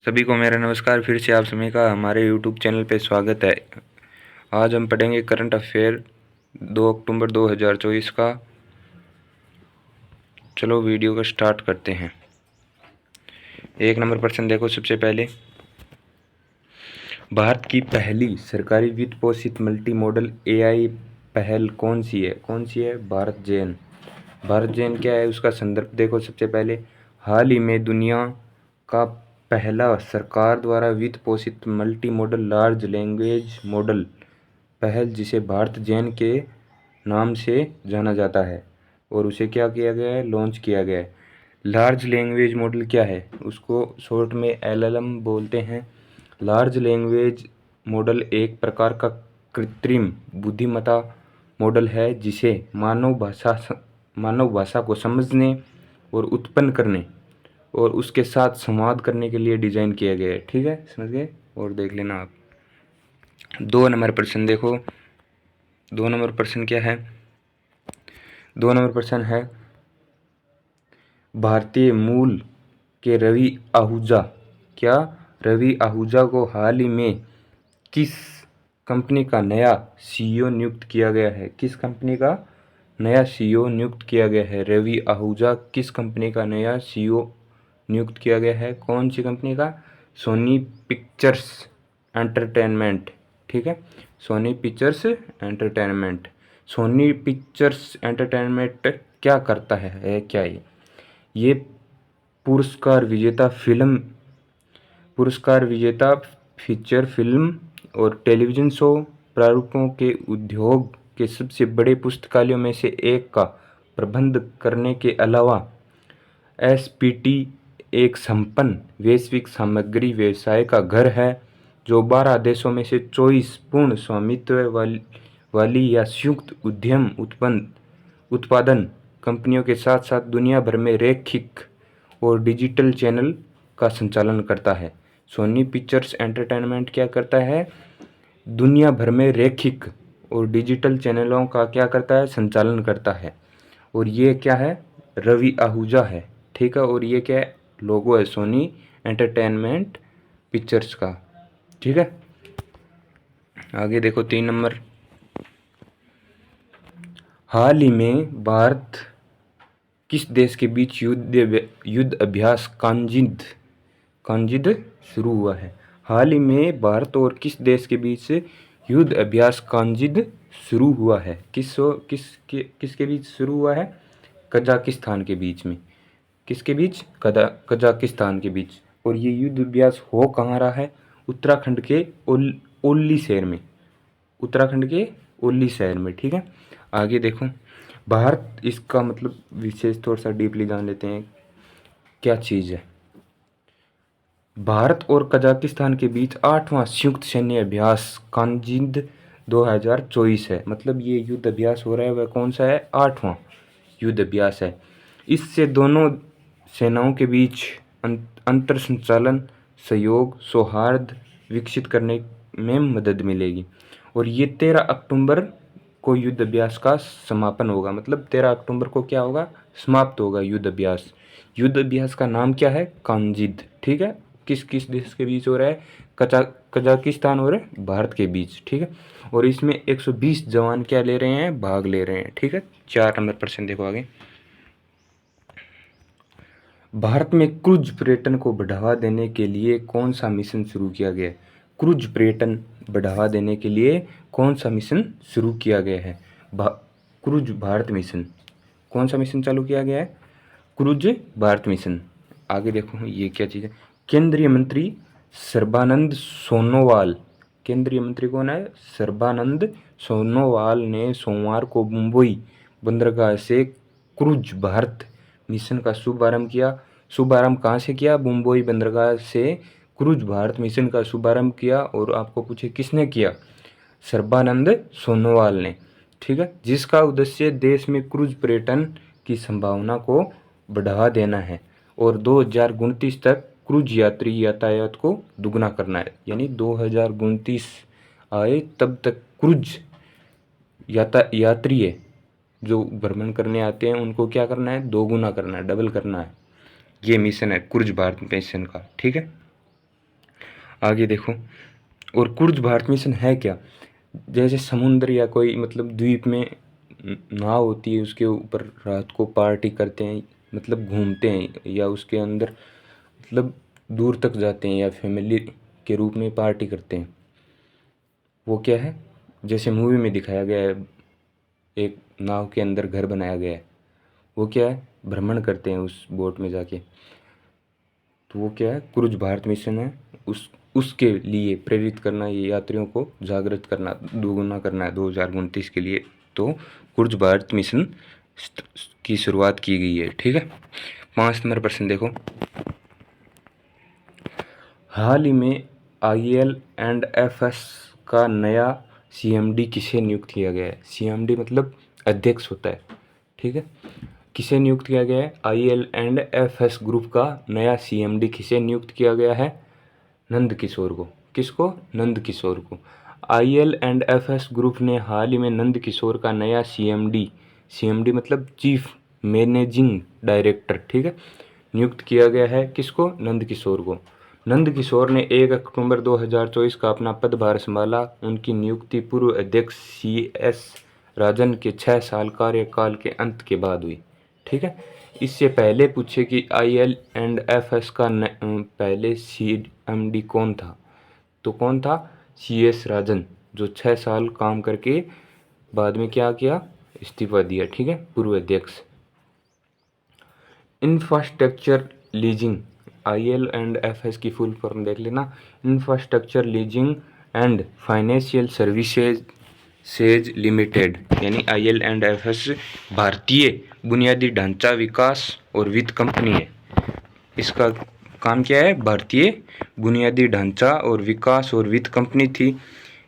सभी को मेरा नमस्कार। फिर से आप सभी का हमारे यूट्यूब चैनल पे स्वागत है। आज हम पढ़ेंगे करंट अफेयर 2 अक्टूबर 2024 का। चलो वीडियो को स्टार्ट करते हैं। 1 नंबर प्रश्न देखो। सबसे पहले, भारत की पहली सरकारी वित्त पोषित मल्टी मॉडल एआई पहल कौन सी है? भारत जेन। भारत जेन क्या है, उसका संदर्भ देखो। सबसे पहले, हाल ही में दुनिया का पहला सरकार द्वारा वित्त पोषित multi modal large language model पहल, जिसे भारत जेन के नाम से जाना जाता है, और उसे क्या किया गया है? लॉन्च किया गया है। लार्ज लैंग्वेज मॉडल क्या है? उसको शॉर्ट में एलएलएम बोलते हैं। लार्ज लैंग्वेज मॉडल एक प्रकार का कृत्रिम बुद्धिमत्ता मॉडल है, जिसे मानव भाषा को समझने और उत्पन्न करने और उसके साथ संवाद करने के लिए डिज़ाइन किया गया है। ठीक है, समझ गए? और देख लेना आप। 2 नंबर प्रश्न देखो। 2 नंबर प्रश्न क्या है? 2 नंबर प्रश्न है, भारतीय मूल के रवि आहूजा को हाल ही में किस कंपनी का नया सीईओ नियुक्त किया गया है? किस कंपनी का नया सीईओ नियुक्त किया गया है? रवि आहूजा किस कंपनी का नया सीईओ नियुक्त किया गया है? कौन सी कंपनी का? Sony Pictures Entertainment. ठीक है, Sony Pictures Entertainment. Sony Pictures Entertainment क्या करता है क्या ये पुरस्कार विजेता फीचर फिल्म और टेलीविज़न शो प्रारूपों के उद्योग के सबसे बड़े पुस्तकालयों में से एक का प्रबंध करने के अलावा एसपीटी एक संपन्न वैश्विक सामग्री व्यवसाय का घर है, जो 12 देशों में से 24 पूर्ण स्वामित्व वाली या संयुक्त उद्यम उत्पादन कंपनियों के साथ साथ दुनिया भर में रैखिक और डिजिटल चैनल का संचालन करता है। सोनी पिक्चर्स एंटरटेनमेंट क्या करता है? दुनिया भर में रैखिक और डिजिटल चैनलों का क्या करता है? संचालन करता है। और ये क्या है? रवि आहूजा है। ठीक है, और ये क्या है? लोगो है सोनी एंटरटेनमेंट पिक्चर्स का। ठीक है, आगे देखो। 3 नंबर, हाल ही में भारत किस देश के बीच युद्ध अभ्यास कांजिद शुरू हुआ है? हाल ही में भारत और किस देश के बीच युद्ध अभ्यास कांजिद शुरू हुआ है? किसके बीच शुरू हुआ है? कजाकिस्तान के बीच में। किसके बीच? कजाकिस्तान के बीच। और ये युद्ध अभ्यास हो कहाँ रहा है? उत्तराखंड के ओल्ली शहर में। उत्तराखंड के ओल्ली शहर में। ठीक है, आगे देखो। भारत, इसका मतलब विशेष थोड़ा सा डीपली जान लेते हैं क्या चीज़ है। भारत और कजाकिस्तान के बीच 8वां संयुक्त सैन्य अभ्यास कांजिद 2024 है। मतलब ये युद्ध अभ्यास हो रहा है, वह कौन सा है? 8वां युद्ध अभ्यास है। इससे दोनों सेनाओं के बीच अंतर संचालन, सहयोग, सौहार्द विकसित करने में मदद मिलेगी। और ये 13 अक्टूबर को युद्ध अभ्यास का समापन होगा। मतलब 13 अक्टूबर को क्या होगा? समाप्त होगा युद्ध अभ्यास। युद्ध अभ्यास का नाम क्या है? कांजिद। ठीक है, किस किस देश के बीच हो रहा है? कजाकिस्तान और भारत के बीच। ठीक है, और इसमें 120 जवान क्या ले रहे हैं? भाग ले रहे हैं। ठीक है, 4 नंबर प्रश्न देखो आगे। भारत में क्रूज पर्यटन को बढ़ावा देने के लिए कौन सा मिशन शुरू किया गया है? क्रूज पर्यटन बढ़ावा देने के लिए कौन सा मिशन शुरू किया गया है? Cruise Bharat mission. कौन सा मिशन चालू किया गया है? Cruise Bharat mission. आगे देखो, ये क्या चीज़ है? केंद्रीय मंत्री सर्बानंद सोनोवाल। केंद्रीय मंत्री कौन है? सर्बानंद सोनोवाल ने सोमवार को मुंबई बंदरगाह से क्रूज भारत मिशन का शुभारंभ किया। शुभारंभ कहाँ से किया? मुंबई बंदरगाह से क्रूज भारत मिशन का शुभारंभ किया। और आपको पूछे किसने किया? सर्बानंद सोनोवाल ने। ठीक है, जिसका उद्देश्य देश में क्रूज पर्यटन की संभावना को बढ़ावा देना है और 2029 तक क्रूज यात्री यातायात को दुगना करना है। यानी 2029 आए तब तक क्रूज यात्री है जो भ्रमण करने आते हैं, उनको क्या करना है? दोगुना करना है, डबल करना है। ये मिशन है क्रूज भारत मिशन का। ठीक है, आगे देखो, और क्रूज भारत मिशन है क्या? जैसे समुद्र या कोई मतलब द्वीप में नाव होती है, उसके ऊपर रात को पार्टी करते हैं, मतलब घूमते हैं, या उसके अंदर मतलब दूर तक जाते हैं, या फैमिली के रूप में पार्टी करते हैं, वो क्या है? जैसे मूवी में दिखाया गया है, एक नाव के अंदर घर बनाया गया है, वो क्या है? भ्रमण करते हैं उस बोट में जाके, तो वो क्या है? क्रूज भारत मिशन है। उसके लिए प्रेरित करना, ये यात्रियों को जागृत करना, दोगुना करना है 2029 के लिए। तो क्रूज भारत मिशन की शुरुआत की गई है, ठीक है। 5 नंबर प्रश्न देखो, हाल ही में IL&FS का नया CMD किसे नियुक्त किया गया है? CMD मतलब अध्यक्ष होता है, ठीक है। किसे नियुक्त किया गया है? IL&FS ग्रुप का नया CMD किसे नियुक्त किया गया है? नंद किशोर को। किसको? नंद किशोर को। IL&FS ग्रुप ने हाल ही में नंद किशोर का नया CMD मतलब चीफ मैनेजिंग डायरेक्टर, ठीक है, नियुक्त किया गया है। किसको? नंद किशोर को। नंद किशोर ने 1 अक्टूबर 2024 का अपना पदभार संभाला। उनकी नियुक्ति पूर्व अध्यक्ष CS राजन के 6 साल कार्यकाल के अंत के बाद हुई, ठीक है। इससे पहले पूछे कि IL&FS का पहले CMD कौन था, तो कौन था? CS राजन, जो 6 साल काम करके बाद में क्या किया? इस्तीफा दिया, ठीक है, पूर्व अध्यक्ष। इंफ्रास्ट्रक्चर लीजिंग, IL&FS की फुल फॉर्म देख लेना, infrastructure leasing and financial services limited, यानी IL&FS भारतीय बुनियादी ढांचा विकास और वित्त कंपनी है। इसका काम क्या है? भारतीय बुनियादी ढांचा और विकास और वित्त कंपनी थी।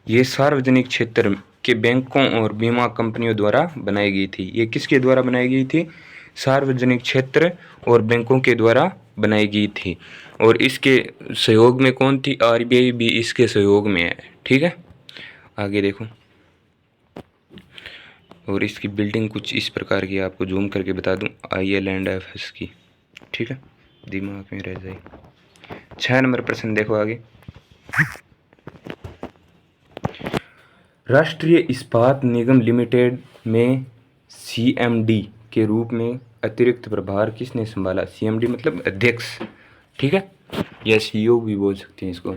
ये सार्वजनिक क्षेत्र के बैंकों और बीमा कंपनियों द्वारा बनाई गई थी। ये किसके द्वारा बनाई गई थी? सार्वजनिक क्षेत्र और बैंकों के द्वारा बनाई गई थी। और इसके सहयोग में कौन थी? RBI भी इसके सहयोग में है, ठीक है। आगे देखो, और इसकी बिल्डिंग कुछ इस प्रकार की, आपको जूम करके बता दूं, IL&FS की, ठीक है, दिमाग में रह जाए। 6 नंबर प्रश्न देखो आगे, राष्ट्रीय इस्पात निगम लिमिटेड में CMD के रूप में अतिरिक्त प्रभार किसने संभाला? CMD मतलब अध्यक्ष, ठीक है, या CEO भी बोल सकते हैं इसको।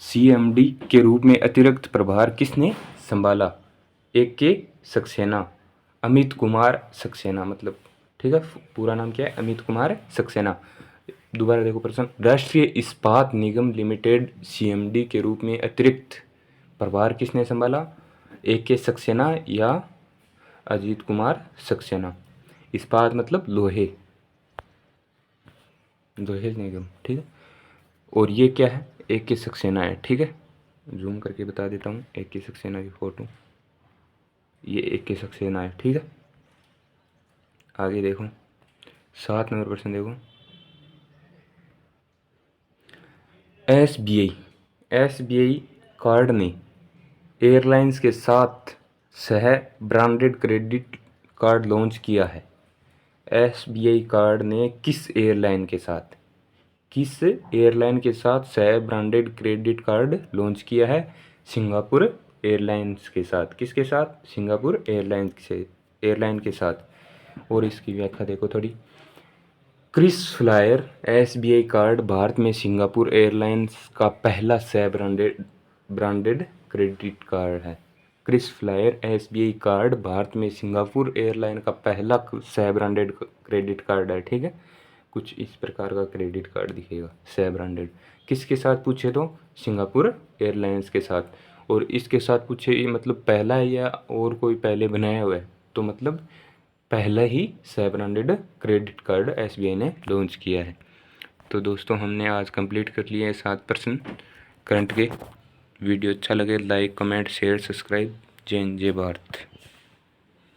CMD के रूप में अतिरिक्त प्रभार किसने संभाला? AK सक्सेना, अमित कुमार सक्सेना मतलब, ठीक है, पूरा नाम क्या है? अमित कुमार सक्सेना। दोबारा देखो प्रश्न, राष्ट्रीय इस्पात निगम लिमिटेड CMD के रूप में अतिरिक्त प्रभार किसने संभाला? AK सक्सेना या अजीत कुमार सक्सेना। इस्पात मतलब लोहे निगम, ठीक है। और ये क्या है? AK सक्सेना है, ठीक है, जूम करके बता देता हूँ AK सक्सेना की फोटो, ये AK सक्सेना है, ठीक है। आगे देखो, 7 नंबर प्रश्न देखो, SBI कार्ड ने एयरलाइंस के साथ सह ब्रांडेड क्रेडिट कार्ड लॉन्च किया है। SBI कार्ड ने किस एयरलाइन के साथ सह ब्रांडेड क्रेडिट कार्ड लॉन्च किया है? सिंगापुर एयरलाइंस के साथ। किसके साथ? सिंगापुर एयरलाइन के साथ। और इसकी व्याख्या देखो थोड़ी, क्रिस फ्लायर SBI कार्ड भारत में सिंगापुर एयरलाइंस का पहला सह ब्रांडेड क्रेडिट कार्ड है। क्रिस फ्लायर SBI कार्ड भारत में सिंगापुर एयरलाइन का पहला सह ब्रांडेड क्रेडिट कार्ड है, ठीक है। कुछ इस प्रकार का क्रेडिट कार्ड दिखेगा, सह ब्रांडेड। किसके साथ पूछे तो? सिंगापुर एयरलाइंस के साथ। और इसके साथ पूछे ये मतलब पहला है या और कोई पहले बनाया हुआ है, तो मतलब पहला ही सह ब्रांडेड क्रेडिट कार्ड SBI ने लॉन्च किया है। तो दोस्तों, हमने आज कंप्लीट कर लिए हैं 7 प्रश्न करंट के। वीडियो अच्छा लगे लाइक कमेंट शेयर सब्सक्राइब। जय हिंद जय भारत।